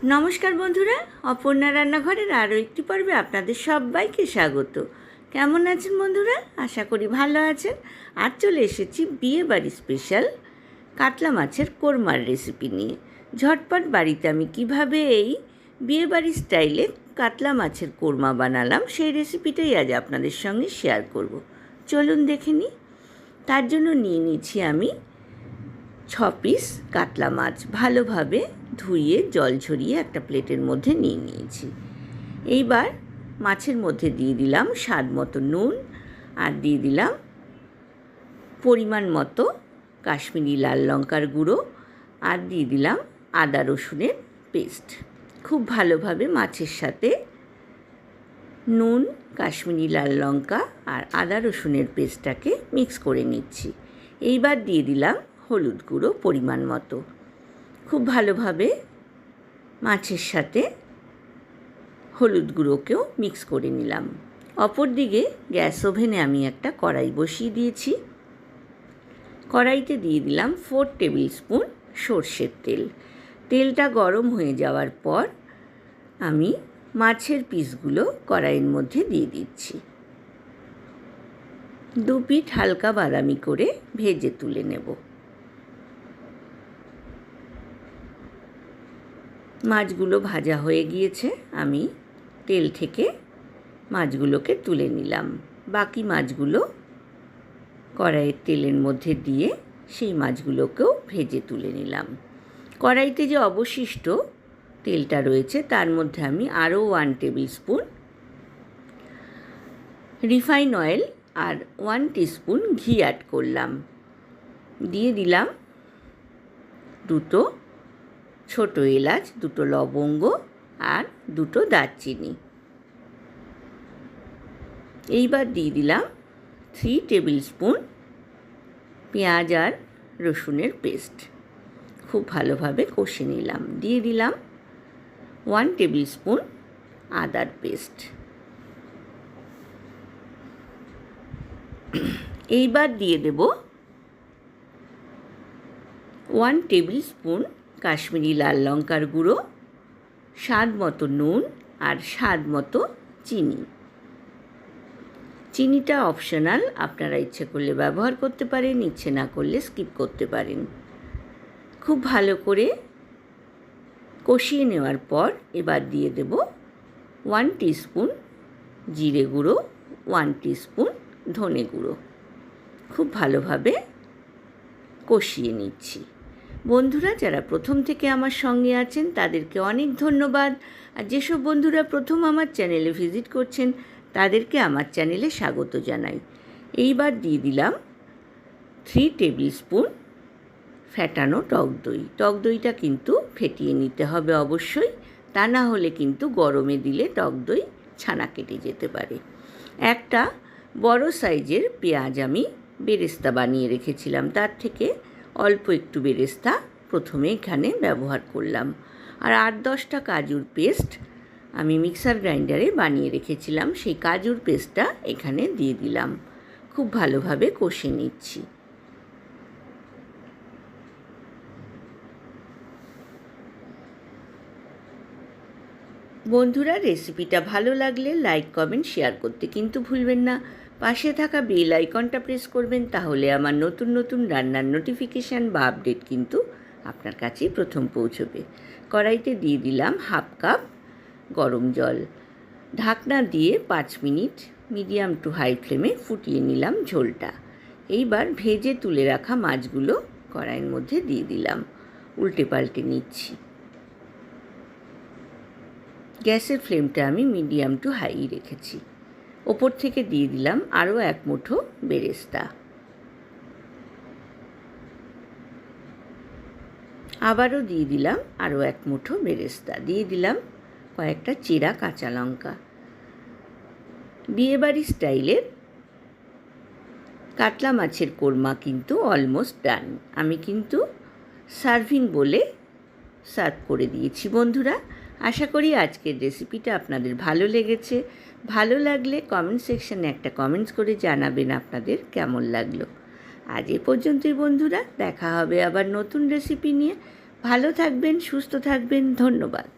নমস্কার বন্ধুরা, অপর্ণা রান্নাঘরের আরও একটি পর্বে আপনাদের সবাইকে স্বাগত। কেমন আছেন বন্ধুরা? আশা করি ভালো আছেন। আর চলে এসেছি বিয়েবাড়ি স্পেশাল কাতলা মাছের কোরমার রেসিপি নিয়ে। ঝটপট বাড়িতে আমি কিভাবে এই বিয়েবাড়ি স্টাইলে কাতলা মাছের কোরমা বানালাম সেই রেসিপিটাই আজ আপনাদের সঙ্গে শেয়ার করব। চলুন দেখে নিই। তার জন্য নিয়ে নিচ্ছি আমি 6 পিস কাতলা মাছ, ভালোভাবে ধুয়ে জল ঝরিয়ে একটা প্লেটের মধ্যে নিয়ে নিয়েছি। এইবার মাছের মধ্যে দিয়ে দিলাম স্বাদ মতো নুন, আর দিয়ে দিলাম পরিমাণ মতো কাশ্মীরি লাল লঙ্কার গুঁড়ো, আর দিয়ে দিলাম আদা রসুনের পেস্ট। খুব ভালোভাবে মাছের সাথে নুন, কাশ্মীরি লাল লঙ্কা আর আদা রসুনের পেস্টটাকে মিক্স করে নিচ্ছি। এইবার দিয়ে দিলাম হলুদ গুঁড়ো পরিমাণ মতো। খুব ভালোভাবে মাছের সাথে হলুদ গুঁড়োকেও মিক্স করে নিলাম। অপরদিকে গ্যাস ওভেনে আমি একটা কড়াই বসিয়ে দিয়েছি। কড়াইতে দিয়ে দিলাম 4 টেবিল স্পুন সর্ষের তেল। তেলটা গরম হয়ে যাওয়ার পর আমি মাছের পিসগুলো কড়াইয়ের মধ্যে দিয়ে দিচ্ছি। 2 পিঠ হালকা বাদামি করে ভেজে তুলে নেব। মাছগুলো ভাজা হয়ে গিয়েছে, আমি তেল থেকে মাছগুলোকে তুলে নিলাম। বাকি মাছগুলো কড়াইয়ের তেলের মধ্যে দিয়ে সেই মাছগুলোকেও ভেজে তুলে নিলাম। কড়াইতে যে অবশিষ্ট তেলটা রয়েছে তার মধ্যে আমি আরও 1 টেবিল স্পুন রিফাইন অয়েল আর 1 টিস্পুন ঘি অ্যাড করলাম। দিয়ে দিলাম 2 ছোটো এলাচ, 2 লবঙ্গ আর 2 দারচিনি। এইবার দিয়ে দিলাম 3 টেবিল স্পুন পেঁয়াজ আর রসুনের পেস্ট। খুব ভালোভাবে কষে নিলাম। দিয়ে দিলাম 1 টেবিল স্পুন আদার পেস্ট। এইবার দিয়ে দেব 1 টেবিল স্পুন কাশ্মীরি লাল লঙ্কার গুঁড়ো, স্বাদ মতো নুন আর স্বাদ মতো চিনি। চিনিটা অপশনাল, আপনারা ইচ্ছে করলে ব্যবহার করতে পারেন, ইচ্ছে না করলে স্কিপ করতে পারেন। খুব ভালো করে কষিয়ে নেওয়ার পর এবার দিয়ে দেব 1 টিস্পুন জিরে গুঁড়ো, 1 টিস্পুন ধনে গুঁড়ো। খুব ভালোভাবে কষিয়ে নিচ্ছি। বন্ধুরা যারা প্রথম থেকে আমার সঙ্গে আছেন তাদেরকে অনেক ধন্যবাদ। আর যেসব বন্ধুরা প্রথম আমার চ্যানেলে ভিজিট করছেন তাদেরকে আমার চ্যানেলে স্বাগত জানাই। এইবার দিয়ে দিলাম 3 টেবিল স্পুন ফ্যাটানো টক দই। টক দইটা কিন্তু ফেটিয়ে নিতে হবে অবশ্যই, তা না হলে কিন্তু গরমে দিলে টক দই ছানা কেটে যেতে পারে। একটা বড় সাইজের পেঁয়াজ আমি বেরেস্তা বানিয়ে রেখেছিলাম, তার থেকে অল্প একটু বেরেস্তা প্রথমে এখানে ব্যবহার করলাম। আর 8-10টা কাজুর পেস্ট আমি মিক্সার গ্রাইন্ডারে বানিয়ে রেখেছিলাম, সেই কাজুর পেস্টটা এখানে দিয়ে দিলাম। খুব ভালোভাবে কষে নিচ্ছি। বন্ধুরা রেসিপিটা ভালো লাগলে লাইক, কমেন্ট, শেয়ার করতে কিন্তু ভুলবেন না। পাশে থাকা বেল আইকনটা প্রেস করবেন, তাহলে আমার নতুন নতুন রান্নার নোটিফিকেশান বা আপডেট কিন্তু আপনার কাছেই প্রথম পৌঁছবে। কড়াইতে দিয়ে দিলাম 1/2 কাপ গরম জল। ঢাকনা দিয়ে 5 মিনিট মিডিয়াম টু হাই ফ্লেমে ফুটিয়ে নিলাম ঝোলটা। এইবার ভেজে তুলে রাখা মাছগুলো কড়াইয়ের মধ্যে দিয়ে দিলাম। উল্টে পাল্টে নিচ্ছি। গ্যাসের ফ্লেমটা আমি মিডিয়াম টু হাই রেখেছি। ওপর থেকে দিয়ে দিলাম আরও 1 মুঠো বেরেস্তা। আবারও দিয়ে দিলাম আরও 1 মুঠো বেরেস্তা। দিয়ে দিলাম কয়েকটা চেরা কাঁচা লঙ্কা। বিয়েবাড়ি স্টাইলের কাতলা মাছের কোরমা কিন্তু অলমোস্ট ডান। আমি কিন্তু সার্ভিং বলে সার্ভ করে দিয়েছি। বন্ধুরা আশা করি আজকের রেসিপিটা আপনাদের ভালো লেগেছে। ভালো লাগলে কমেন্ট সেকশানে একটা কমেন্টস করে জানাবেন আপনাদের কেমন লাগলো। আজ এ পর্যন্তই বন্ধুরা, দেখা হবে আবার নতুন রেসিপি নিয়ে। ভালো থাকবেন, সুস্থ থাকবেন। ধন্যবাদ।